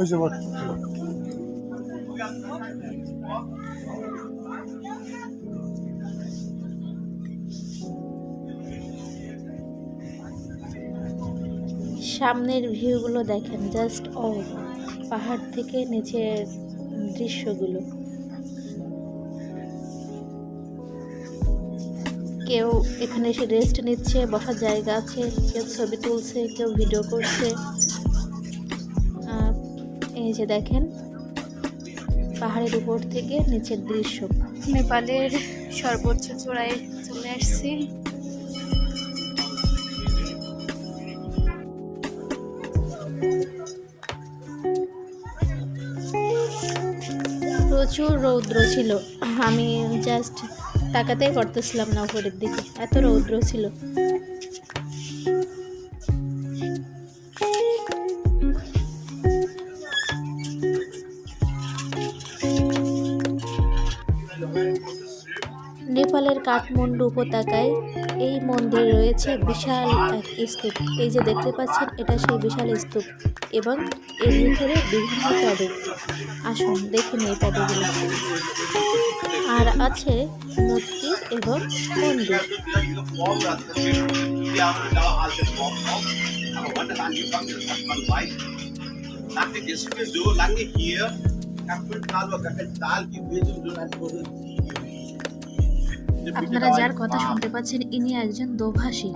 ওই যে বট। সামনের ভিউগুলো দেখেন, জাস্ট পাহাড় থেকে নিচের দৃশ্যগুলো। কেউ এখানে এসে রেস্ট নিচ্ছে, বসার জায়গা আছে, কেউ ছবি তুলছে, কেউ ভিডিও করছে। এই যে দেখেন পাহাড়ের উপর থেকে নিচের দৃশ্য। নেপালের সর্বোচ্চ চূড়ায় চলে আসছি। প্রচুর রৌদ্র ছিল, আমি জাস্ট তাকাতেই করতেছিলাম না উপরের দিকে, এত রৌদ্র ছিল। নেপালের কাঠমান্ডু উপত্যকায় এই মন্দিরে রয়েছে বিশাল এক স্তূপ। এই যে দেখতে পাচ্ছেন, এটা সেই বিশাল স্তূপ এবং এর ভিতরে বিভিন্ন প্যাডু। আসুন দেখে নিই প্যাডুগুলো। আর আছে মূর্তি এবং মন্দির। আপনারা যার কথা শুনতে পাচ্ছেন, ইনি একজন দোভাষী।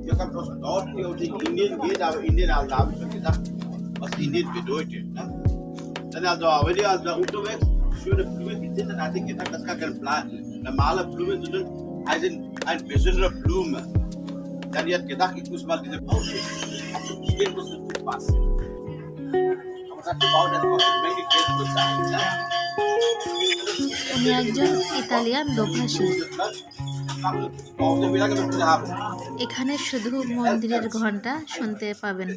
Hier kommt aus dort und in Indien geht, aber Indien also habe ich schon gesagt, was Indien bedeutet. Ne? Dann also, wenn ihr also da unterwegs schöne Blumen gesehen, dann hatte ich gedacht, das ist gar kein Plan. Normale Blumen, sondern eine besondere Blume. Dann hat gedacht, ich muss mal diese ausschicken. Also hier muss es gut passen. Aber das gebaut, das kostet eine Menge Geld zu sein. Ne? উনি একজন Italian দোভাষী। এখানে শুধু মন্দিরের ঘন্টা শুনতে পাবেন।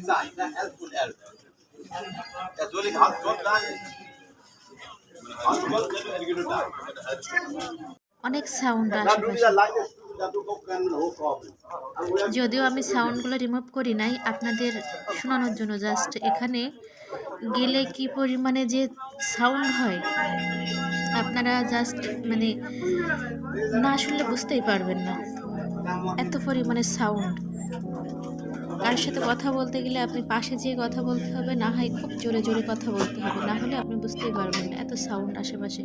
অনেক sound আশেপাশে, যদিও আমি সাউন্ডগুলো রিমুভ করি নাই আপনাদের শোনানোর জন্য। জাস্ট এখানে গেলে কি পরিমাণে যে সাউন্ড হয়, আপনারা জাস্ট মানে না শুনলে বুঝতেই পারবেন না, এত পরিমাণে সাউন্ড। কার সাথে কথা বলতে গেলে আপনি পাশে যেয়ে কথা বলতে হবে, না হয় খুব জোরে জোরে কথা বলতে হবে, না হলে আপনি বুঝতেই পারবেন না, এত সাউন্ড আশেপাশে।